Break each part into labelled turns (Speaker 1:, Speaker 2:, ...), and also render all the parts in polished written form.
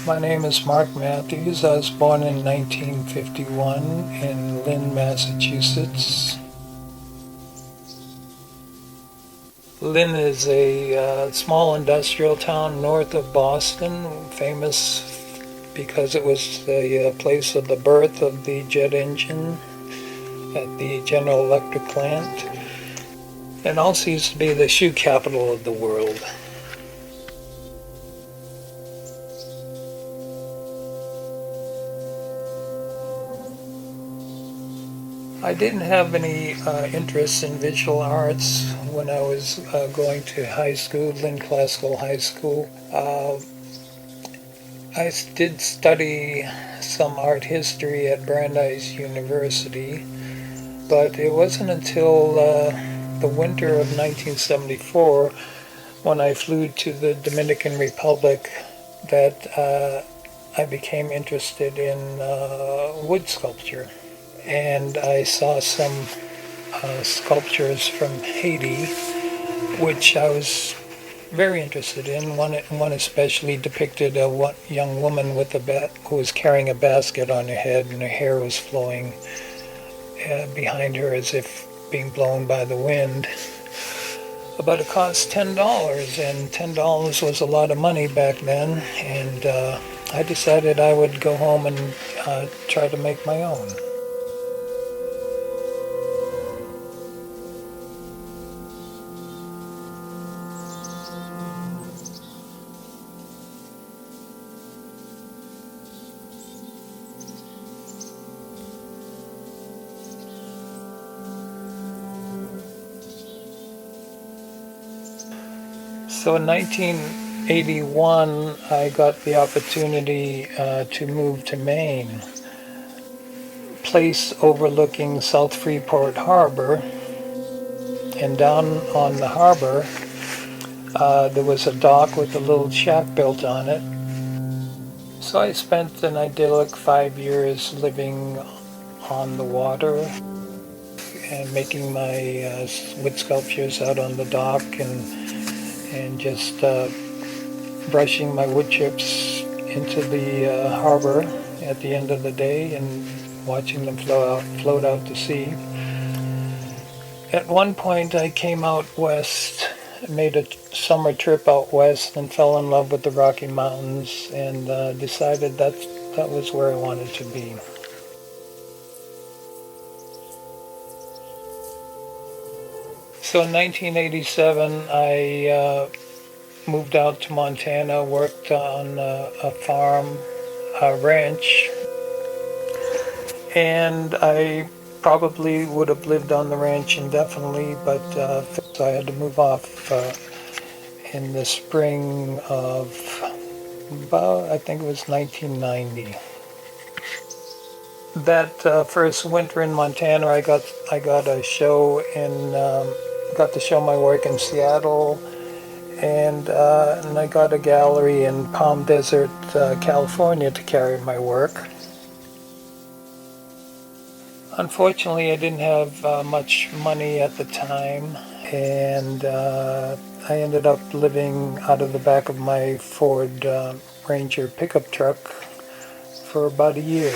Speaker 1: My name is Mark Matthews. I was born in 1951 in Lynn, Massachusetts. Lynn is a small industrial town north of Boston, famous because it was the place of the birth of the jet engine at the General Electric plant. It also used to be the shoe capital of the world. I didn't have any interest in visual arts when I was going to high school, Lynn Classical High School. I did study some art history at Brandeis University, but it wasn't until the winter of 1974 when I flew to the Dominican Republic that I became interested in wood sculpture. And I saw some sculptures from Haiti, which I was very interested in. One especially depicted a young woman with who was carrying a basket on her head, and her hair was flowing behind her as if being blown by the wind. But it cost $10, and $10 was a lot of money back then, and I decided I would go home and try to make my own. So in 1981, I got the opportunity to move to Maine, place overlooking South Freeport Harbor, and down on the harbor there was a dock with a little shack built on it. So I spent an idyllic 5 years living on the water and making my wood sculptures out on the dock and just brushing my wood chips into the harbor at the end of the day and watching them float out to sea. At one point I came out west, made a summer trip out west and fell in love with the Rocky Mountains and decided that was where I wanted to be. So in 1987, I moved out to Montana, worked on a farm, a ranch, and I probably would have lived on the ranch indefinitely, but so I had to move off in the spring of about, I think it was 1990. That first winter in Montana, I got a show got to show my work in Seattle, and I got a gallery in Palm Desert, California to carry my work. Unfortunately, I didn't have much money at the time, and I ended up living out of the back of my Ford Ranger pickup truck for about a year.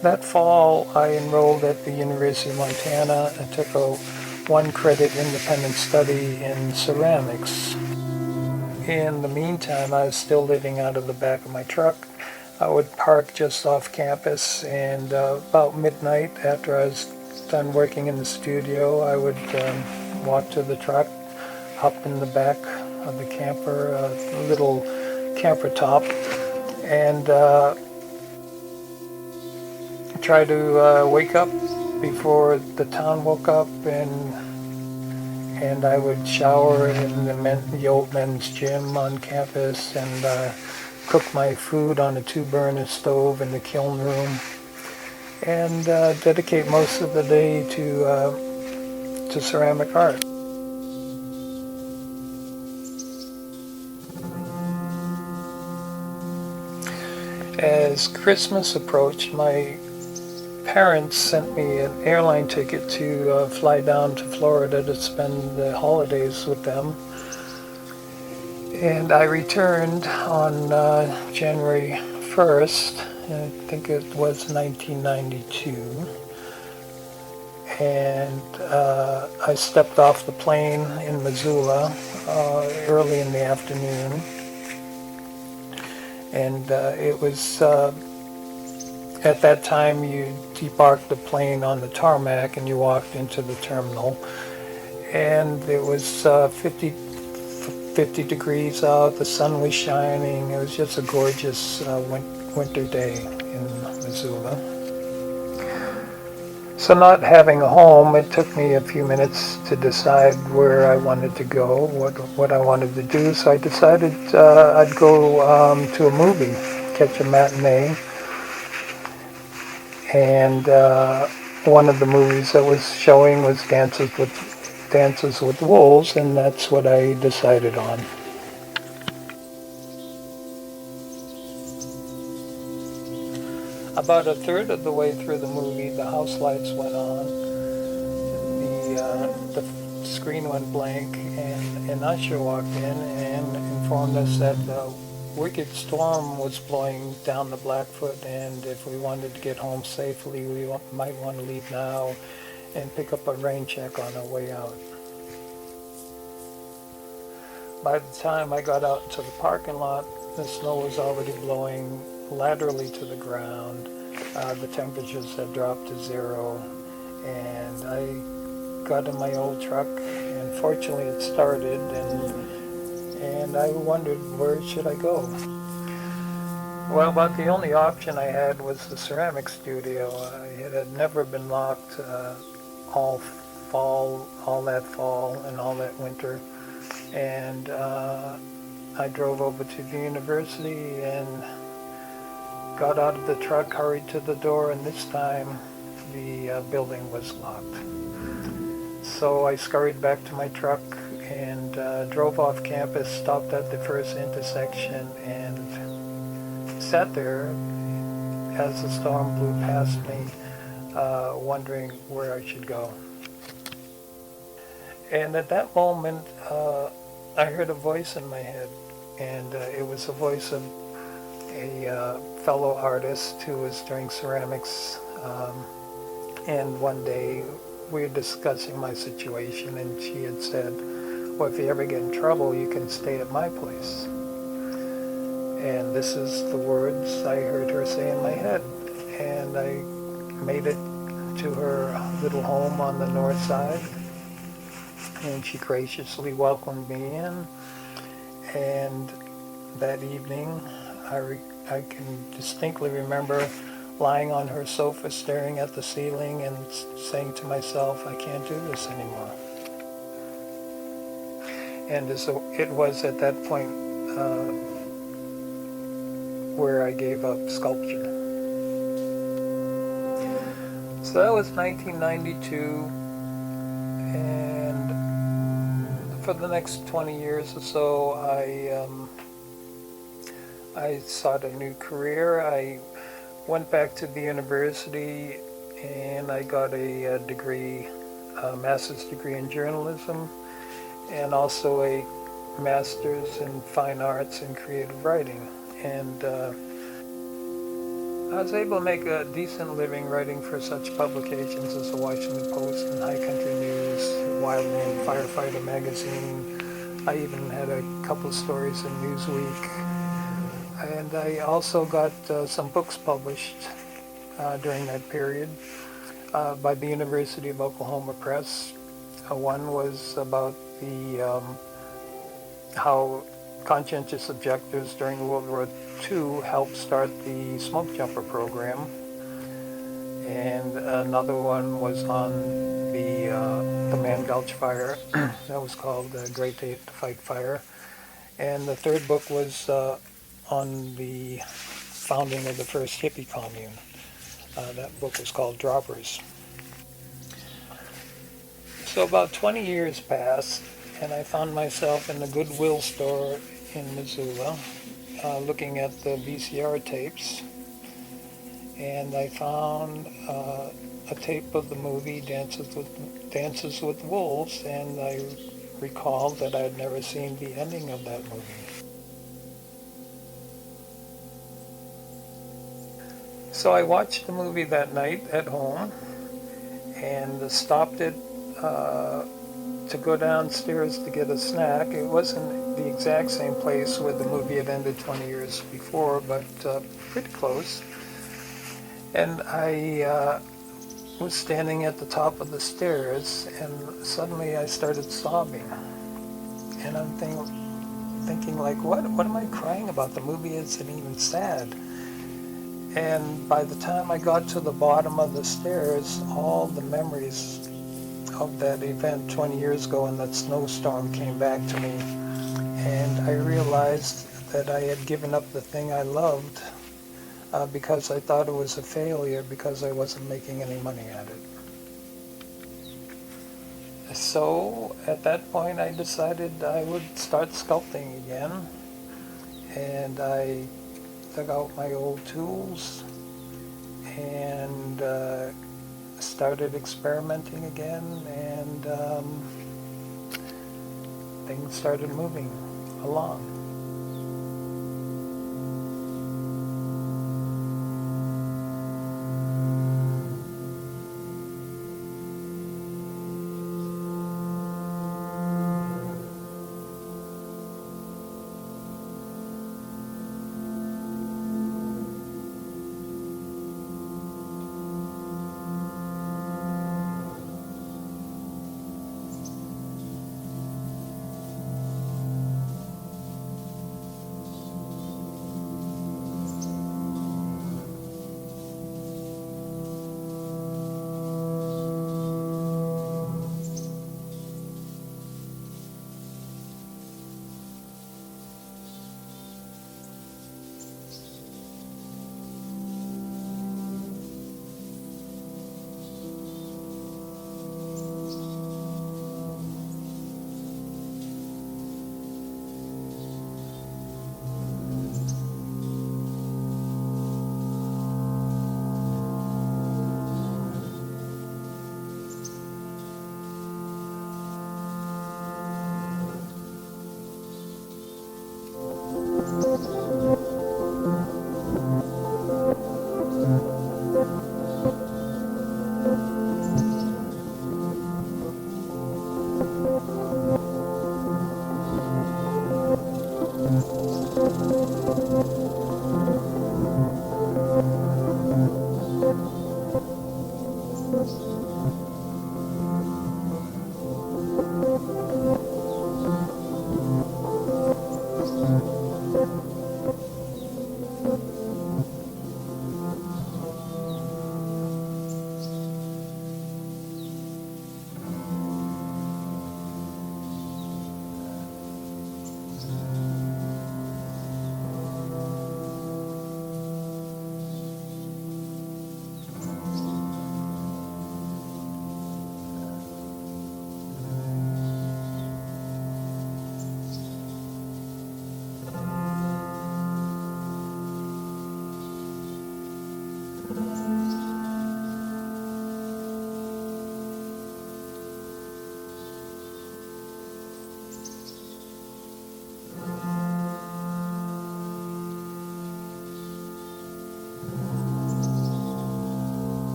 Speaker 1: That fall, I enrolled at the University of Montana and took a one-credit independent study in ceramics. In the meantime, I was still living out of the back of my truck. I would park just off campus, and about midnight, after I was done working in the studio, I would walk to the truck, hop in the back of the camper, a little camper top, and try to wake up before the town woke up, and I would shower in the old men's gym on campus and cook my food on a 2-burner stove in the kiln room, and dedicate most of the day to ceramic art. As Christmas approached, my parents sent me an airline ticket to fly down to Florida to spend the holidays with them. And I returned on January 1st, I think it was 1992, and I stepped off the plane in Missoula early in the afternoon, and it was at that time you debarked the plane on the tarmac and you walked into the terminal, and it was 50 degrees out, the sun was shining. It was just a gorgeous winter day in Missoula. So not having a home, it took me a few minutes to decide where I wanted to go, what I wanted to do. So I decided I'd go to a movie, catch a matinee. And one of the movies that was showing was Dances with Wolves, and that's what I decided on. About a third of the way through the movie, the house lights went on, the screen went blank, and an usher walked in and informed us that the wicked storm was blowing down the Blackfoot, and if we wanted to get home safely, we might want to leave now and pick up a rain check on our way out. By the time I got out to the parking lot, the snow was already blowing laterally to the ground. The temperatures had dropped to zero, and I got in my old truck, and fortunately it started, and I wondered, where should I go? Well, about the only option I had was the ceramic studio. It had never been locked all that fall and all that winter. And I drove over to the university and got out of the truck, hurried to the door, and this time the building was locked. So I scurried back to my truck and drove off campus, stopped at the first intersection, and sat there as the storm blew past me, wondering where I should go. And at that moment, I heard a voice in my head, and it was the voice of a fellow artist who was doing ceramics. And one day we were discussing my situation, and she had said, well, if you ever get in trouble, you can stay at my place. And this is the words I heard her say in my head. And I made it to her little home on the north side, and she graciously welcomed me in. And that evening, I can distinctly remember lying on her sofa, staring at the ceiling and saying to myself, I can't do this anymore. And so it was at that point where I gave up sculpture. So that was 1992, and for the next 20 years or so, I sought a new career. I went back to the university and I got a degree, a master's degree in journalism, and also a master's in fine arts and creative writing. And I was able to make a decent living writing for such publications as the Washington Post and High Country News, Wildland Firefighter magazine. I even had a couple of stories in Newsweek. And I also got some books published during that period by the University of Oklahoma Press. One was about the how conscientious objectors during World War II helped start the smoke jumper program, and another one was on the Man Gulch fire. That was called Great Day to Fight Fire, and the third book was on the founding of the first hippie commune. That book was called Droppers. So about 20 years passed, and I found myself in the Goodwill store in Missoula, looking at the VCR tapes, and I found a tape of the movie Dances with Wolves, and I recalled that I had never seen the ending of that movie. So I watched the movie that night at home and stopped it to go downstairs to get a snack. It wasn't the exact same place where the movie had ended 20 years before, but pretty close. And I was standing at the top of the stairs, and suddenly I started sobbing. And I'm thinking like, what am I crying about? The movie isn't even sad. And by the time I got to the bottom of the stairs, all the memories of that event 20 years ago and that snowstorm came back to me. And I realized that I had given up the thing I loved because I thought it was a failure because I wasn't making any money at it. So at that point I decided I would start sculpting again, and I dug out my old tools and started experimenting again, and things started moving along.